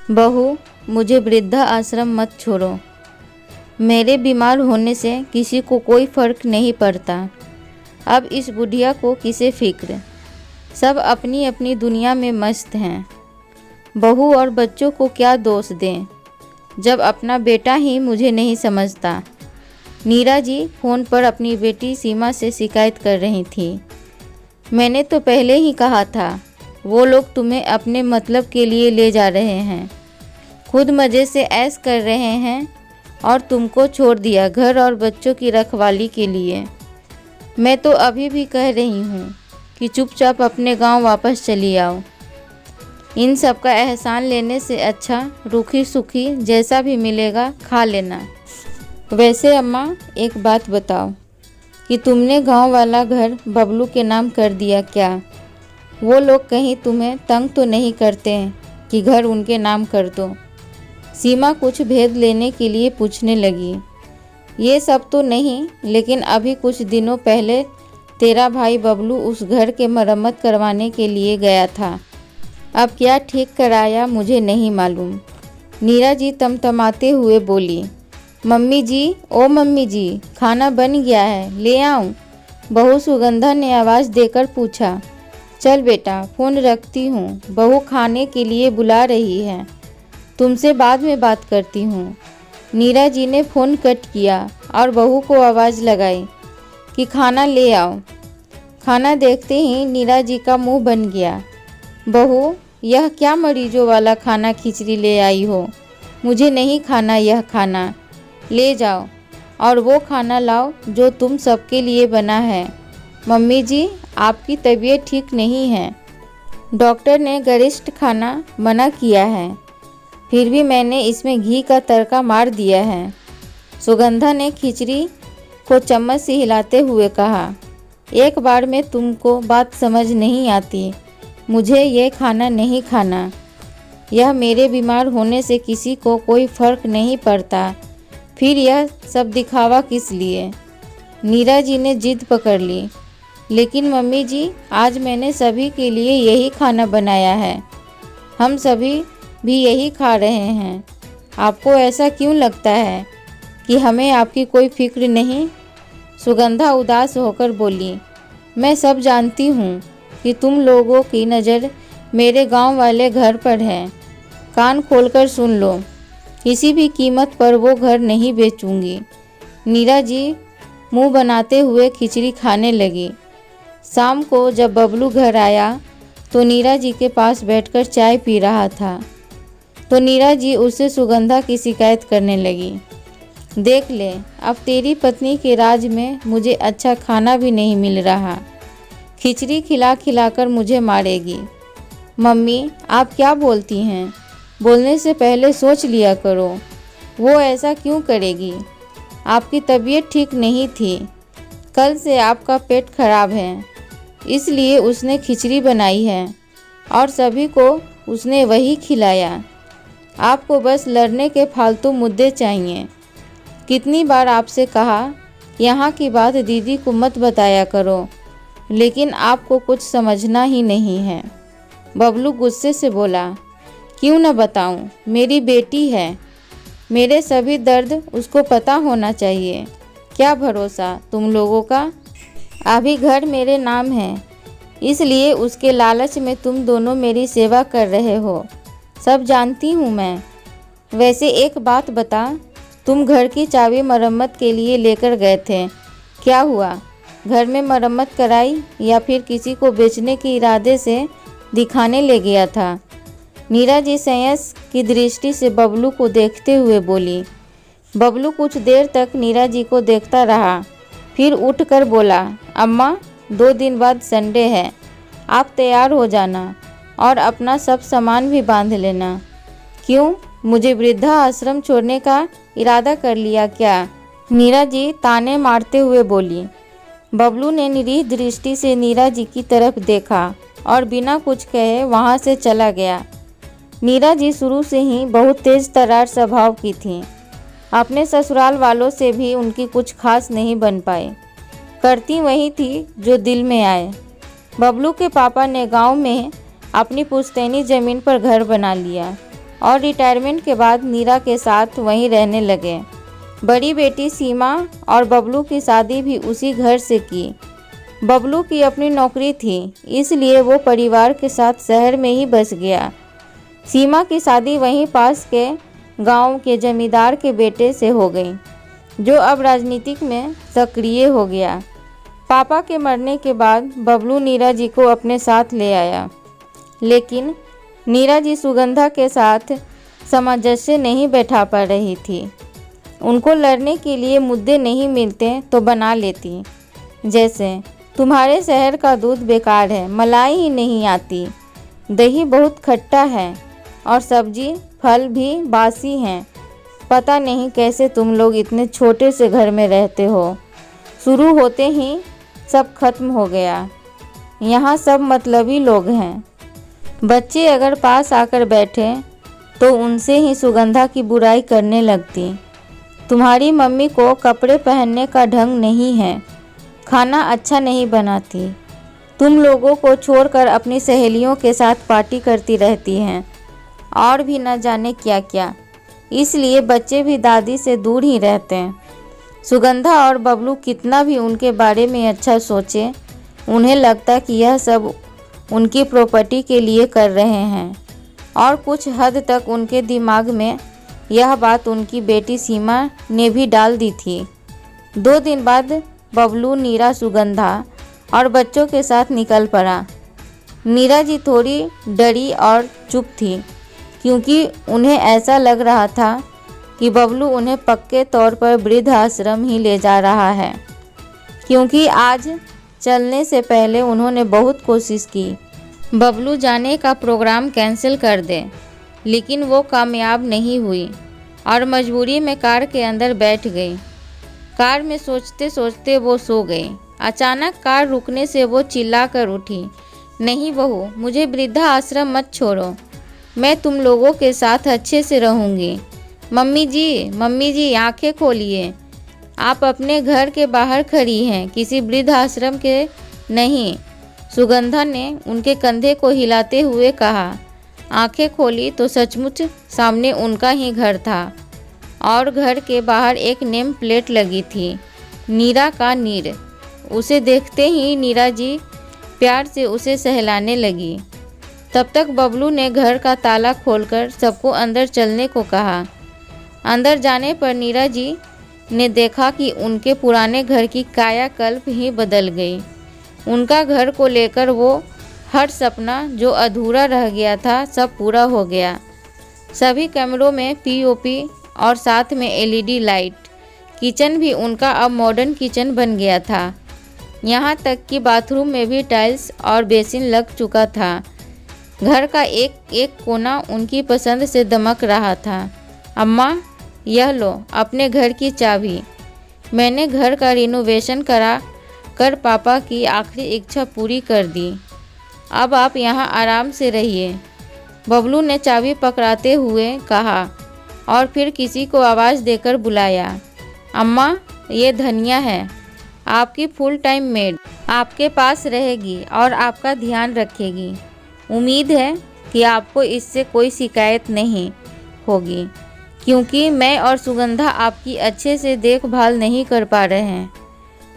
बहू, मुझे वृद्धा आश्रम मत छोड़ो। मेरे बीमार होने से किसी को कोई फर्क नहीं पड़ता। अब इस बुढ़िया को किसे फिक्र, सब अपनी अपनी दुनिया में मस्त हैं। बहू और बच्चों को क्या दोष दें जब अपना बेटा ही मुझे नहीं समझता। नीरा जी फ़ोन पर अपनी बेटी सीमा से शिकायत कर रही थी। मैंने तो पहले ही कहा था, वो लोग तुम्हें अपने मतलब के लिए ले जा रहे हैं, खुद मज़े से ऐश कर रहे हैं और तुमको छोड़ दिया घर और बच्चों की रखवाली के लिए। मैं तो अभी भी कह रही हूँ कि चुपचाप अपने गांव वापस चली आओ। इन सब का एहसान लेने से अच्छा रूखी सूखी जैसा भी मिलेगा खा लेना। वैसे अम्मा, एक बात बताओ कि तुमने गांव वाला घर बबलू के नाम कर दिया क्या? वो लोग कहीं तुम्हें तंग तो नहीं करते कि घर उनके नाम कर दो? सीमा कुछ भेद लेने के लिए पूछने लगी। ये सब तो नहीं, लेकिन अभी कुछ दिनों पहले तेरा भाई बबलू उस घर के मरम्मत करवाने के लिए गया था। अब क्या ठीक कराया मुझे नहीं मालूम। नीरा जी तमतमाते हुए बोली, मम्मी जी, ओ मम्मी जी, खाना बन गया है, ले आऊं? बहू सुगंधा ने आवाज़ देकर पूछा। चल बेटा, फ़ोन रखती हूँ, बहू खाने के लिए बुला रही है, तुमसे बाद में बात करती हूँ। नीरा जी ने फ़ोन कट किया और बहू को आवाज़ लगाई कि खाना ले आओ। खाना देखते ही नीरा जी का मुंह बन गया। बहू, यह क्या मरीजों वाला खाना खिचड़ी ले आई हो? मुझे नहीं खाना यह खाना। ले जाओ और वो खाना लाओ जो तुम सबके लिए बना है। मम्मी जी, आपकी तबीयत ठीक नहीं है, डॉक्टर ने गरिष्ठ खाना मना किया है, फिर भी मैंने इसमें घी का तड़का मार दिया है। सुगंधा ने खिचड़ी को चम्मच से हिलाते हुए कहा। एक बार में तुमको बात समझ नहीं आती। मुझे ये खाना नहीं खाना। यह मेरे बीमार होने से किसी को कोई फर्क नहीं पड़ता, फिर यह सब दिखावा किस लिए? नीरा जी ने जिद पकड़ ली। लेकिन मम्मी जी, आज मैंने सभी के लिए यही खाना बनाया है, हम सभी भी यही खा रहे हैं। आपको ऐसा क्यों लगता है कि हमें आपकी कोई फिक्र नहीं? सुगंधा उदास होकर बोली, मैं सब जानती हूँ कि तुम लोगों की नज़र मेरे गांव वाले घर पर है। कान खोलकर सुन लो, किसी भी कीमत पर वो घर नहीं बेचूंगी। नीरा जी मुंह बनाते हुए खिचड़ी खाने लगी। शाम को जब बबलू घर आया तो नीरा जी के पास बैठकर चाय पी रहा था, तो नीरा जी उससे सुगंधा की शिकायत करने लगी। देख ले, अब तेरी पत्नी के राज में मुझे अच्छा खाना भी नहीं मिल रहा, खिचड़ी खिला खिलाकर मुझे मारेगी। मम्मी, आप क्या बोलती हैं? बोलने से पहले सोच लिया करो। वो ऐसा क्यों करेगी? आपकी तबीयत ठीक नहीं थी, कल से आपका पेट खराब है, इसलिए उसने खिचड़ी बनाई है और सभी को उसने वही खिलाया। आपको बस लड़ने के फालतू मुद्दे चाहिए। कितनी बार आपसे कहा, यहाँ की बात दीदी को मत बताया करो, लेकिन आपको कुछ समझना ही नहीं है। बबलू गुस्से से बोला, क्यों न बताऊं? मेरी बेटी है, मेरे सभी दर्द उसको पता होना चाहिए। क्या भरोसा तुम लोगों का? अभी घर मेरे नाम है, इसलिए उसके लालच में तुम दोनों मेरी सेवा कर रहे हो, सब जानती हूँ मैं। वैसे एक बात बता, तुम घर की चाबी मरम्मत के लिए लेकर गए थे, क्या हुआ? घर में मरम्मत कराई या फिर किसी को बेचने के इरादे से दिखाने ले गया था? नीरा जी संयस की दृष्टि से बबलू को देखते हुए बोली। बबलू कुछ देर तक नीरा जी को देखता रहा, फिर उठकर बोला, अम्मा, 2 दिन बाद संडे है, आप तैयार हो जाना और अपना सब सामान भी बांध लेना। क्यों, मुझे वृद्धा आश्रम छोड़ने का इरादा कर लिया क्या? नीरा जी ताने मारते हुए बोली। बबलू ने निरीह दृष्टि से नीरा जी की तरफ देखा और बिना कुछ कहे वहां से चला गया। नीरा जी शुरू से ही बहुत तेज तर्रार स्वभाव की थीं। अपने ससुराल वालों से भी उनकी कुछ खास नहीं बन पाए, करती वही थी जो दिल में आए। बबलू के पापा ने गांव में अपनी पुश्तैनी ज़मीन पर घर बना लिया। और रिटायरमेंट के बाद नीरा के साथ वहीं रहने लगे। बड़ी बेटी सीमा और बबलू की शादी भी उसी घर से की। बबलू की अपनी नौकरी थी, इसलिए वो परिवार के साथ शहर में ही बस गया। सीमा की शादी वहीं पास के गांव के जमींदार के बेटे से हो गई, जो अब राजनीतिक में सक्रिय हो गया। पापा के मरने के बाद बबलू नीरा जी को अपने साथ ले आया, लेकिन नीरा जी सुगंधा के साथ सामंजस्य नहीं बैठा पा रही थी। उनको लड़ने के लिए मुद्दे नहीं मिलते तो बना लेती, जैसे तुम्हारे शहर का दूध बेकार है, मलाई ही नहीं आती, दही बहुत खट्टा है और सब्जी फल भी बासी हैं। पता नहीं कैसे तुम लोग इतने छोटे से घर में रहते हो। शुरू होते ही सब खत्म हो गया। यहाँ सब मतलबी लोग हैं। बच्चे अगर पास आकर बैठे तो उनसे ही सुगंधा की बुराई करने लगती। तुम्हारी मम्मी को कपड़े पहनने का ढंग नहीं है, खाना अच्छा नहीं बनाती, तुम लोगों को छोड़कर अपनी सहेलियों के साथ पार्टी करती रहती हैं और भी न जाने क्या क्या। इसलिए बच्चे भी दादी से दूर ही रहते हैं। सुगंधा और बबलू कितना भी उनके बारे में अच्छा सोचे, उन्हें लगता कि यह सब उनकी प्रॉपर्टी के लिए कर रहे हैं। और कुछ हद तक उनके दिमाग में यह बात उनकी बेटी सीमा ने भी डाल दी थी। 2 दिन बाद बबलू, नीरा, सुगंधा और बच्चों के साथ निकल पड़ा। नीरा जी थोड़ी डरी और चुप थी, क्योंकि उन्हें ऐसा लग रहा था कि बबलू उन्हें पक्के तौर पर वृद्ध आश्रम ही ले जा रहा है। क्योंकि आज चलने से पहले उन्होंने बहुत कोशिश की बबलू जाने का प्रोग्राम कैंसिल कर दे, लेकिन वो कामयाब नहीं हुई और मजबूरी में कार के अंदर बैठ गई। कार में सोचते सोचते वो सो गई। अचानक कार रुकने से वो चिल्लाकर उठी, नहीं बहू, मुझे वृद्धा आश्रम मत छोड़ो, मैं तुम लोगों के साथ अच्छे से रहूँगी। मम्मी जी आंखें खोलिए, आप अपने घर के बाहर खड़ी हैं, किसी वृद्ध आश्रम के नहीं। सुगंधा ने उनके कंधे को हिलाते हुए कहा। आंखें खोली तो सचमुच सामने उनका ही घर था और घर के बाहर एक नेम प्लेट लगी थी, नीरा का नीर। उसे देखते ही नीरा जी प्यार से उसे सहलाने लगी। तब तक बबलू ने घर का ताला खोलकर सबको अंदर चलने को कहा। अंदर जाने पर नीरा जी ने देखा कि उनके पुराने घर की कायाकल्प ही बदल गई। उनका घर को लेकर वो हर सपना जो अधूरा रह गया था सब पूरा हो गया। सभी कमरों में पीओपी और साथ में एलईडी लाइट। किचन भी उनका अब मॉडर्न किचन बन गया था। यहाँ तक कि बाथरूम में भी टाइल्स और बेसिन लग चुका था। घर का एक एक कोना उनकी पसंद से दमक रहा था। अम्मा, यह लो अपने घर की चाबी। मैंने घर का रिनोवेशन करा कर पापा की आखिरी इच्छा पूरी कर दी। अब आप यहाँ आराम से रहिए। बबलू ने चाबी पकड़ाते हुए कहा और फिर किसी को आवाज़ देकर बुलाया। अम्मा, ये धनिया है, आपकी फुल टाइम मेड, आपके पास रहेगी और आपका ध्यान रखेगी। उम्मीद है कि आपको इससे कोई शिकायत नहीं होगी, क्योंकि मैं और सुगंधा आपकी अच्छे से देखभाल नहीं कर पा रहे हैं।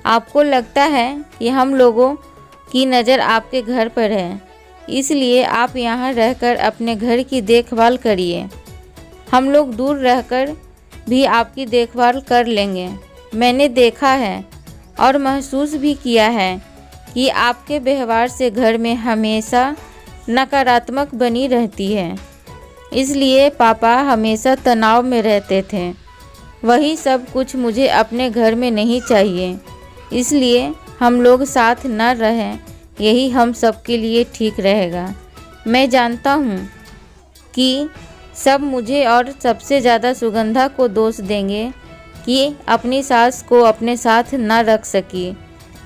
आपको लगता है कि हम लोगों की नज़र आपके घर पर है, इसलिए आप यहाँ रहकर अपने घर की देखभाल करिए। हम लोग दूर रहकर भी आपकी देखभाल कर लेंगे। मैंने देखा है और महसूस भी किया है कि आपके व्यवहार से घर में हमेशा नकारात्मक बनी रहती है, इसलिए पापा हमेशा तनाव में रहते थे। वही सब कुछ मुझे अपने घर में नहीं चाहिए, इसलिए हम लोग साथ न रहें, यही हम सबके लिए ठीक रहेगा। मैं जानता हूँ कि सब मुझे और सबसे ज़्यादा सुगंधा को दोष देंगे कि अपनी सास को अपने साथ न रख सकी,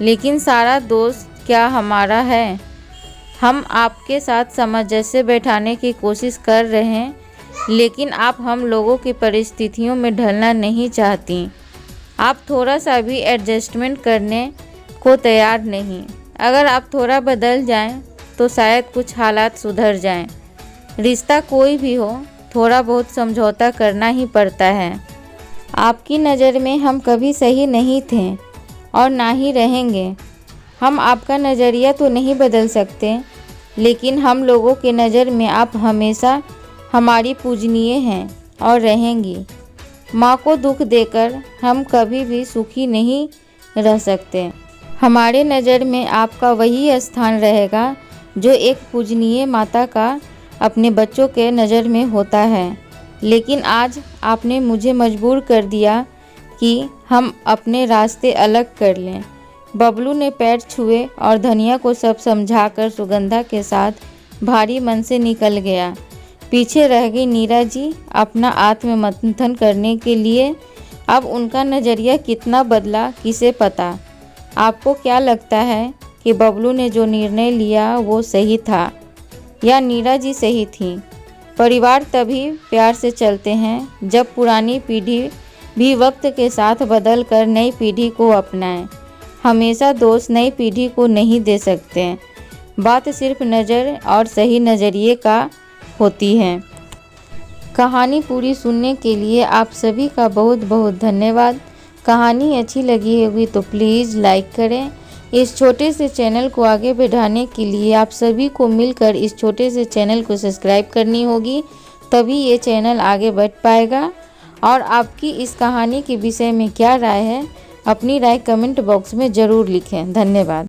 लेकिन सारा दोष क्या हमारा है? हम आपके साथ सामंजस्य बैठाने की कोशिश कर रहे हैं, लेकिन आप हम लोगों की परिस्थितियों में ढलना नहीं चाहती। आप थोड़ा सा भी एडजस्टमेंट करने को तैयार नहीं। अगर आप थोड़ा बदल जाएं तो शायद कुछ हालात सुधर जाएं। रिश्ता कोई भी हो, थोड़ा बहुत समझौता करना ही पड़ता है। आपकी नज़र में हम कभी सही नहीं थे और ना ही रहेंगे। हम आपका नज़रिया तो नहीं बदल सकते, लेकिन हम लोगों के नज़र में आप हमेशा हमारी पूजनीय हैं और रहेंगी। माँ को दुख देकर हम कभी भी सुखी नहीं रह सकते। हमारे नज़र में आपका वही स्थान रहेगा जो एक पूजनीय माता का अपने बच्चों के नज़र में होता है। लेकिन आज आपने मुझे मजबूर कर दिया कि हम अपने रास्ते अलग कर लें। बबलू ने पैर छुए और धनिया को सब समझाकर सुगंधा के साथ भारी मन से निकल गया। पीछे रह गई नीरा जी अपना आत्ममंथन करने के लिए। अब उनका नज़रिया कितना बदला किसे पता। आपको क्या लगता है कि बबलू ने जो निर्णय लिया वो सही था या नीरा जी सही थी? परिवार तभी प्यार से चलते हैं जब पुरानी पीढ़ी भी वक्त के साथ बदल कर नई पीढ़ी को अपनाए। हमेशा दोष नई पीढ़ी को नहीं दे सकते। बात सिर्फ नज़र और सही नज़रिए का होती है। कहानी पूरी सुनने के लिए आप सभी का बहुत बहुत धन्यवाद। कहानी अच्छी लगी होगी तो प्लीज़ लाइक करें। इस छोटे से चैनल को आगे बढ़ाने के लिए आप सभी को मिलकर इस छोटे से चैनल को सब्सक्राइब करनी होगी, तभी ये चैनल आगे बढ़ पाएगा। और आपकी इस कहानी के विषय में क्या राय है, अपनी राय कमेंट बॉक्स में ज़रूर लिखें। धन्यवाद।